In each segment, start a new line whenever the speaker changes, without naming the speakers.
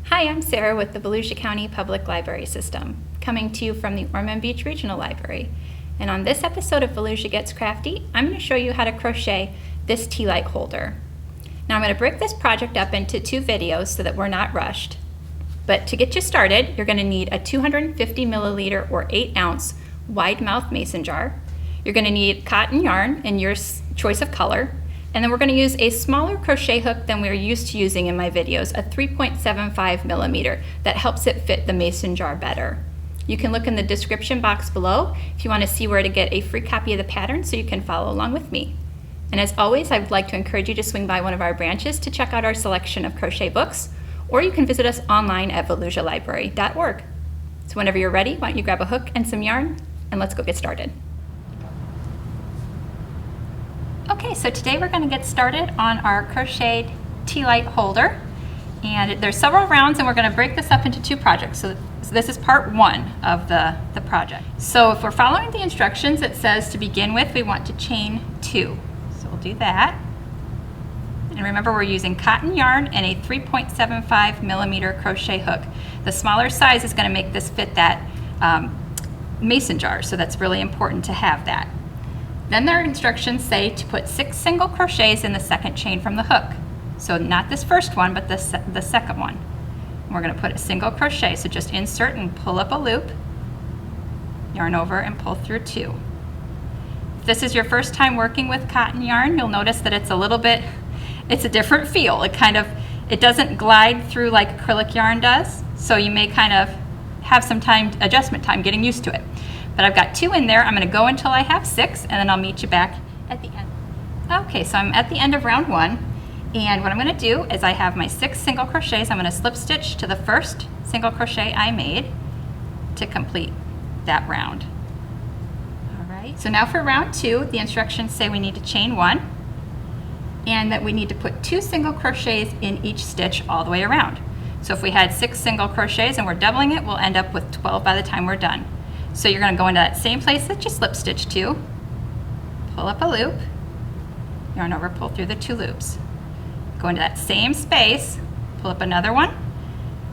Hi, I'm Sarah with the Volusia County Public Library System, coming to you from the Ormond Beach Regional Library. And on this episode of Volusia Gets Crafty, I'm going to show you how to crochet this tea light holder. Now I'm going to break this project up into two videos so that we're not rushed. But to get you started, you're going to need a 250 milliliter or 8 ounce wide mouth mason jar. You're going to need cotton yarn in your choice of color. And then we're going to use a smaller crochet hook than we're used to using in my videos, a 3.75 millimeter that helps it fit the mason jar better. You can look in the description box below if you want to see where to get a free copy of the pattern so you can follow along with me. And as always, I would like to encourage you to swing by one of our branches to check out our selection of crochet books, or you can visit us online at volusialibrary.org. So whenever you're ready, why don't you grab a hook and some yarn, and let's go get started. Okay, so today we're going to get started on our crocheted tea light holder, and there's several rounds and we're going to break this up into two projects. So this is part one of the project. So if we're following the instructions, it says to begin with we want to chain 2. So we'll do that. And remember, we're using cotton yarn and a 3.75 millimeter crochet hook. The smaller size is going to make this fit that mason jar, so that's really important to have that. Then their instructions say to put 6 single crochets in the second chain from the hook. So not this first one, but the second one. And we're going to put a single crochet, so just insert and pull up a loop, yarn over and pull through 2. If this is your first time working with cotton yarn, you'll notice that it's a different feel. It doesn't glide through like acrylic yarn does, so you may kind of have some adjustment time getting used to it. But I've got 2 in there. I'm going to go until I have 6, and then I'll meet you back at the end. Okay, so I'm at the end of round 1, and what I'm going to do is I have my 6 single crochets. I'm going to slip stitch to the first single crochet I made to complete that round. All right, so now for round 2, the instructions say we need to chain 1, and that we need to put 2 single crochets in each stitch all the way around. So if we had 6 single crochets and we're doubling it, we'll end up with 12 by the time we're done. So you're going to go into that same place that you slip stitched to, pull up a loop, yarn over, pull through the 2 loops. Go into that same space, pull up another one,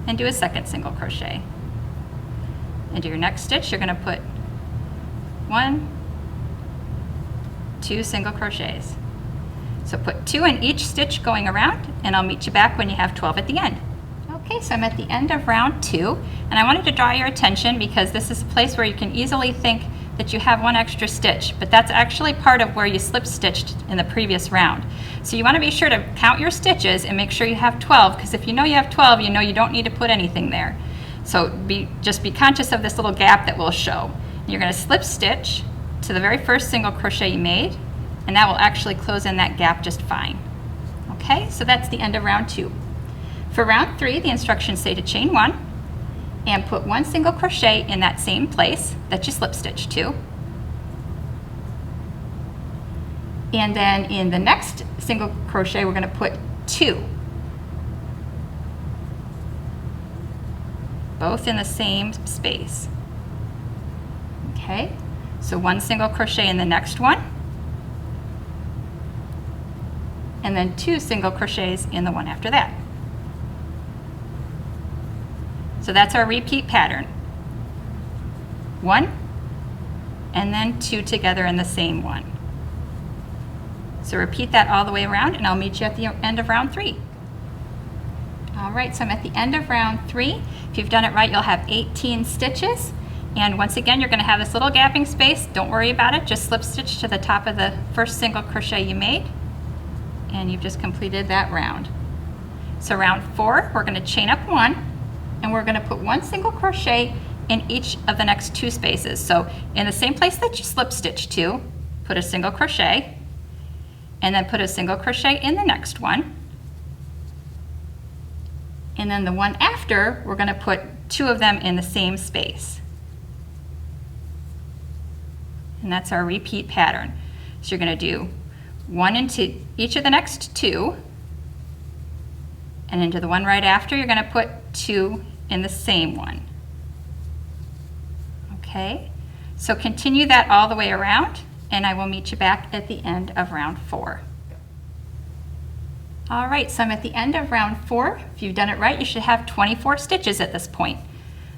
and do a second single crochet. Into your next stitch, you're going to put 1, 2 single crochets. So put 2 in each stitch going around, and I'll meet you back when you have 12 at the end. Okay, so I'm at the end of round 2, and I wanted to draw your attention because this is a place where you can easily think that you have 1 extra stitch, but that's actually part of where you slip stitched in the previous round. So you want to be sure to count your stitches and make sure you have 12, because if you know you have 12, you know you don't need to put anything there. So just be conscious of this little gap that will show. You're going to slip stitch to the very first single crochet you made, and that will actually close in that gap just fine. Okay, so that's the end of round 2. For round 3, the instructions say to chain 1 and put 1 single crochet in that same place that you slip stitched to. And then in the next single crochet, we're going to put 2. Both in the same space. Okay, so 1 single crochet in the next one, and then 2 single crochets in the one after that. So that's our repeat pattern. 1, and then 2 together in the same one. So repeat that all the way around, and I'll meet you at the end of round 3. All right, so I'm at the end of round 3. If you've done it right, you'll have 18 stitches. And once again, you're going to have this little gapping space. Don't worry about it. Just slip stitch to the top of the first single crochet you made, and you've just completed that round. So round 4, we're going to chain up 1, and we're going to put 1 single crochet in each of the next 2 spaces. So in the same place that you slip stitch to, put a single crochet, and then put a single crochet in the next one. And then the one after, we're going to put 2 of them in the same space. And that's our repeat pattern. So you're going to do 1 into each of the next 2, and into the one right after, you're going to put 2 in the same one. Okay, so continue that all the way around, and I will meet you back at the end of round 4. All right, so I'm at the end of round 4. If you've done it right, you should have 24 stitches at this point.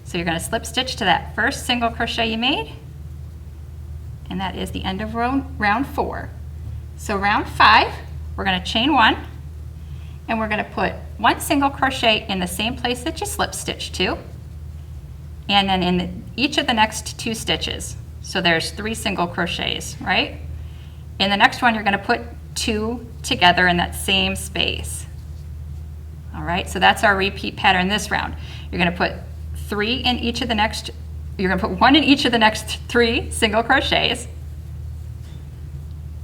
So you're going to slip stitch to that first single crochet you made, and that is the end of round 4. So round 5, we're going to chain 1, and we're going to put 1 single crochet in the same place that you slip stitched to, and then in each of the next 2 stitches. So there's 3 single crochets, right? In the next one, you're going to put 2 together in that same space. All right, so that's our repeat pattern this round. You're going to put 3 in each of the next, you're going to put 1 in each of the next 3 single crochets,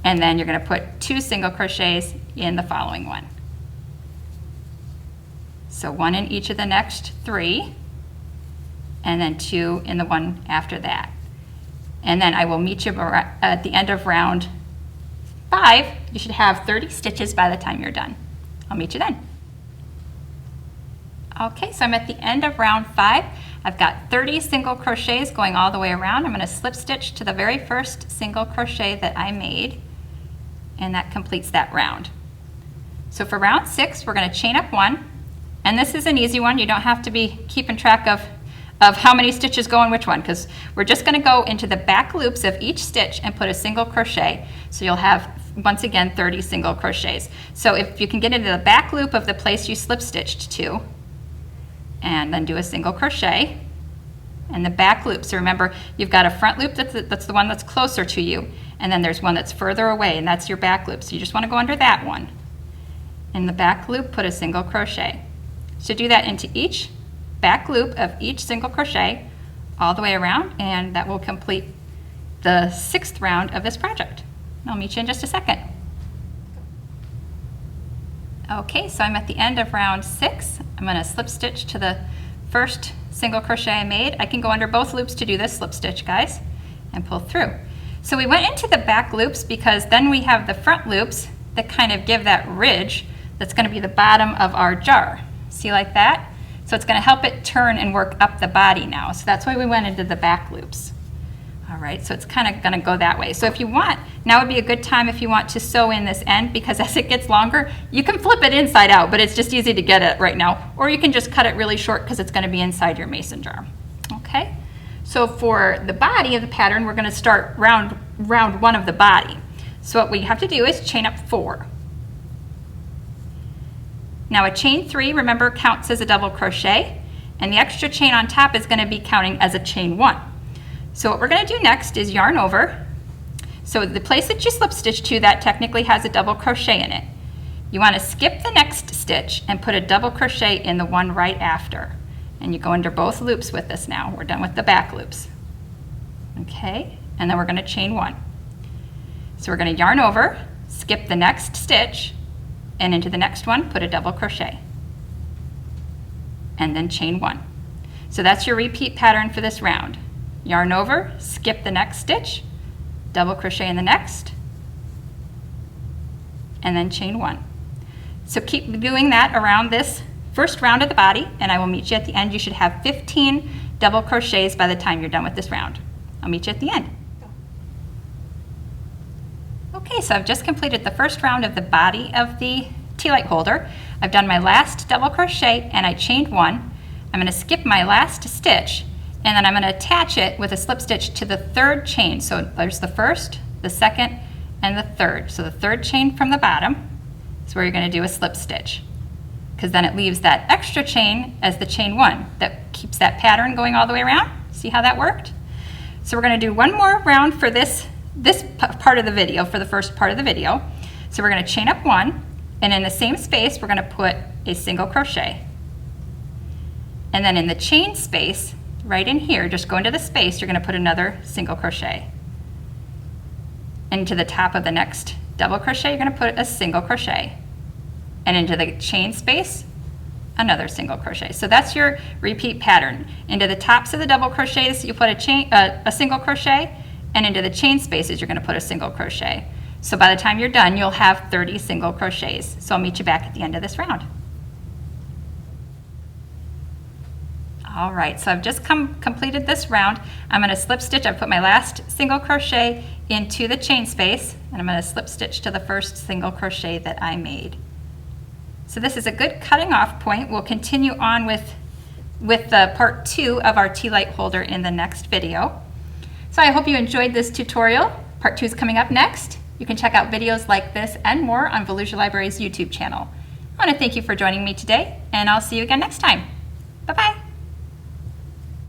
and then you're going to put 2 single crochets in the following one. So 1 in each of the next 3, and then 2 in the one after that. And then I will meet you at the end of round 5. You should have 30 stitches by the time you're done. I'll meet you then. Okay, so I'm at the end of round 5. I've got 30 single crochets going all the way around. I'm going to slip stitch to the very first single crochet that I made, and that completes that round. So for round 6, we're going to chain up 1, and this is an easy one. You don't have to be keeping track of how many stitches go in which one, because we're just going to go into the back loops of each stitch and put a single crochet. So you'll have, once again, 30 single crochets. So if you can get into the back loop of the place you slip stitched to, and then do a single crochet, and the back loop. So remember, you've got a front loop that's the one that's closer to you, and then there's one that's further away, and that's your back loop. So you just want to go under that one. In the back loop, put a single crochet. So do that into each back loop of each single crochet all the way around, and that will complete the 6th round of this project. I'll meet you in just a second. Okay, so I'm at the end of round 6. I'm going to slip stitch to the first single crochet I made. I can go under both loops to do this slip stitch, guys, and pull through. So we went into the back loops because then we have the front loops that kind of give that ridge that's going to be the bottom of our jar. See, like that? So it's going to help it turn and work up the body now. So that's why we went into the back loops. All right, so it's kind of going to go that way. So if you want, now would be a good time if you want to sew in this end, because as it gets longer, you can flip it inside out, but it's just easy to get it right now. Or you can just cut it really short because it's going to be inside your mason jar. Okay, so for the body of the pattern, we're going to start round 1 of the body. So what we have to do is chain up 4. Now a chain 3, remember, counts as a double crochet, and the extra chain on top is going to be counting as a chain 1. So what we're going to do next is yarn over. So the place that you slip stitch to, that technically has a double crochet in it. You want to skip the next stitch and put a double crochet in the one right after. And you go under both loops with this now. We're done with the back loops. Okay, and then we're going to chain 1. So we're going to yarn over, skip the next stitch, and into the next one, put a double crochet. And then chain 1. So that's your repeat pattern for this round. Yarn over, skip the next stitch, double crochet in the next, and then chain 1. So keep doing that around this first round of the body, and I will meet you at the end. You should have 15 double crochets by the time you're done with this round. I'll meet you at the end. Okay, so I've just completed the first round of the body of the tea light holder. I've done my last double crochet and I chained 1. I'm going to skip my last stitch, and then I'm going to attach it with a slip stitch to the 3rd chain. So there's the 1st, the 2nd, and the 3rd. So the 3rd chain from the bottom is where you're going to do a slip stitch, because then it leaves that extra chain as the chain 1 that keeps that pattern going all the way around. See how that worked? So we're going to do one more round for this part of the video, for the first part of the video. So we're going to chain up 1, and in the same space we're going to put a single crochet. And then in the chain space, right in here, just go into the space, you're going to put another single crochet. Into the top of the next double crochet, you're going to put a single crochet. And into the chain space, another single crochet. So that's your repeat pattern. Into the tops of the double crochets, you put a single crochet, and into the chain spaces, you're going to put a single crochet. So by the time you're done, you'll have 30 single crochets. So I'll meet you back at the end of this round. All right, so I've just completed this round. I'm going to slip stitch. I've put my last single crochet into the chain space, and I'm going to slip stitch to the first single crochet that I made. So this is a good cutting off point. We'll continue on with the part 2 of our tea light holder in the next video. So I hope you enjoyed this tutorial. Part 2 is coming up next. You can check out videos like this and more on Volusia Library's YouTube channel. I want to thank you for joining me today, and I'll see you again next time. Bye-bye.